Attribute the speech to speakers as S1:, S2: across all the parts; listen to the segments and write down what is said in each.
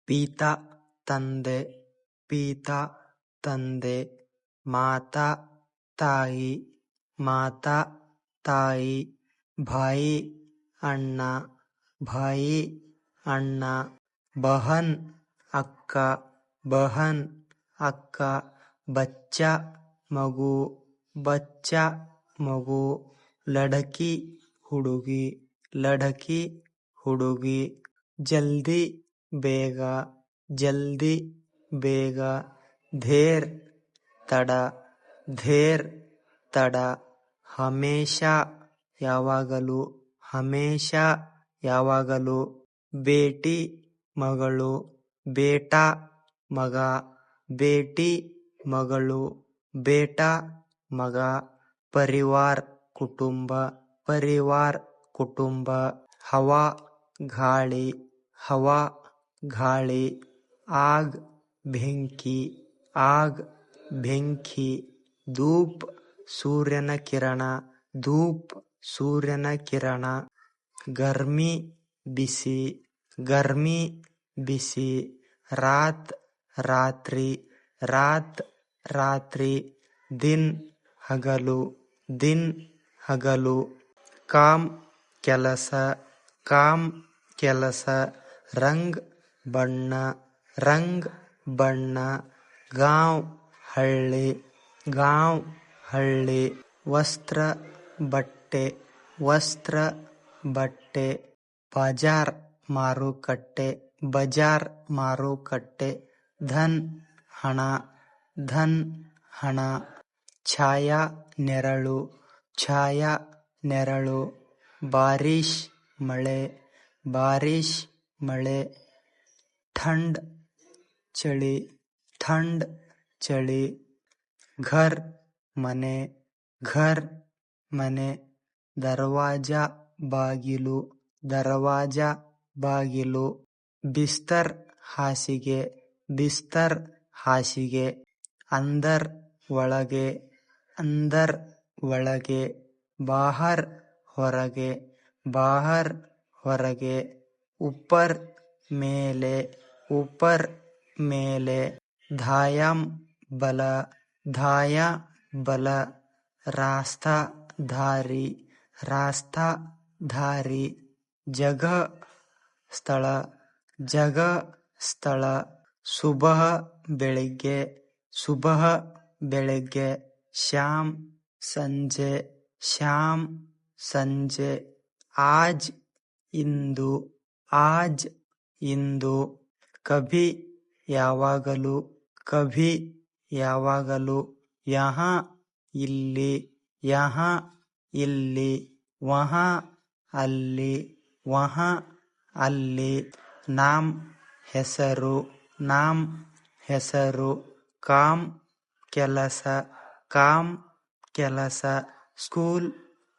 S1: ಪಿತಾ ತಂದೆ, ಪಿತಾ ತಂದೆ. ಮಾತಾ ತಾಯಿ, ಮಾತಾ ತಾಯಿ. ಭಾಯಿ ಅಣ್ಣ, ಭಾಯಿ ಅಣ್ಣ. ಬಹನ್ ಅಕ್ಕ, ಬಹನ್ ಅಕ್ಕ. ಬಚ್ಚ ಮಗು, ಬಚ್ಚ ಮಗು. ಲಡಕಿ ಹುಡುಗಿ, ಲಡಕಿ ಹುಡುಗಿ. ಜಲ್ದಿ ಬೇಗ, ಜಲ್ದಿ ಬೇಗ. ಧೇರ್ ತಡ, ಧೇರ್ ತಡ. ಹಮೇಶಾ ಯಾವಾಗಲೂ, ಹಮೇಶಾ ಯಾವಾಗಲೂ. ಬೇಟಿ ಮಗಳು, ಬೇಟಾ ಮಗ. ಬೇಟಿ ಮಗಳು, ಬೇಟಾ ಮಗ. ಪರಿವಾರ್ ಕುಟುಂಬ, ಪರಿವಾರ್ ಕುಟುಂಬ. ಹವಾ ಗಾಳಿ, ಹವಾ ಗಾಳಿ. ಆಗ್ ಬೆಂಕಿ, ಆಗ್ ಬೆಂಕಿ. ಧೂಪ್ ಸೂರ್ಯನ ಕಿರಣ, ಧೂಪ್ ಸೂರ್ಯನ ಕಿರಣ. ಗರ್ಮಿ ಬಿಸಿ, ಗರ್ಮಿ ಬಿಸಿ. ರಾತ್ ರಾತ್ರಿ, ರಾತ್ ರಾತ್ರಿ. ದಿನ್ ಹಗಲು, ದಿನ್ ಹಗಲು. ಕಾಮ್ ಕೆಲಸ, ಕಾಮ್ ಕೆಲಸ. ರಂಗ್ ಬಣ್ಣ, ರಂಗ್ ಬಣ್ಣ. ಗಾಂವ್ ಹಳ್ಳಿ, ಗಾಂವ್ ಹಳ್ಳಿ. ವಸ್ತ್ರ ಬಟ್ಟೆ, ವಸ್ತ್ರ ಬಟ್ಟೆ. ಬಜಾರ್ ಮಾರುಕಟ್ಟೆ, ಬಜಾರ್ ಮಾರುಕಟ್ಟೆ. ಧನ್ ಹಣ, ಧನ್ ಹಣ. ಛಾಯಾ ನೆರಳು, ಛಾಯಾ ನೆರಳು. ಬಾರಿಷ್ ಮಳೆ, ಬಾರಿಷ್ ಮಳೆ. ಥಂಡ್ ಚಳಿ, ಥಂಡ್ ಚಳಿ. ಘರ್ ಮನೆ, ಘರ್ ಮನೆ. ದರ್ವಾಜಾ ಬಾಗಿಲು, ದರ್ವಾಜಾ ಬಾಗಿಲು. ಬಿಸ್ತರ್ ಹಾಸಿಗೆ, ಬಿಸ್ತರ್ ಹಾಸಿಗೆ. ಅಂದರ್ ಒಳಗೆ, ಅಂದರ್ ಒಳಗೆ. ಬಾಹರ್ ಹೊರಗೆ, ಬಾಹರ್ ಹೊರಗೆ. ಉಪ್ಪರ್ ಮೇಲೆ, ಉಪ್ಪರ್ ಮೇಲೆ. ದಾಯಾಮ್ ಬಲ, ದಾಯ ಬಲ. ರಾಸ್ತಾ ಧಾರಿ, ರಾಸ್ತಾ ಧಾರಿ. ಜಗಹ ಸ್ಥಳ, ಜಗಹ ಸ್ಥಳ. ಸುಬಹ ಬೆಳಿಗ್ಗೆ, ಸುಬಹ ಬೆಳಿಗ್ಗೆ. ಶ್ಯಾಮ್ ಸಂಜೆ, ಶ್ಯಾಮ್ ಸಂಜೆ. ಆಜ್ ಇಂದು, ಆಜ್ ಇಂದು. ಕಭಿ ಯಾವಾಗಲೂ, ಕಭಿ ಯಾವಾಗಲೂ. ಯಹಾ ಇಲ್ಲಿ, ಯಹಾ ಇಲ್ಲಿ. ವಹಾ ಅಲ್ಲಿ, ವಹಾ ಅಲ್ಲಿ. ನಾಮ್ ಹೆಸರು, ನಾಮ್ ಹೆಸರು. ಕಾಮ್ ಕೆಲಸ, ಕಾಮ್ ಕೆಲಸ. ಸ್ಕೂಲ್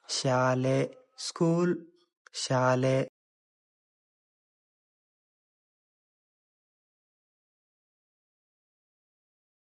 S1: ಶಾಲೆ, ಸ್ಕೂಲ್ ಶಾಲೆ.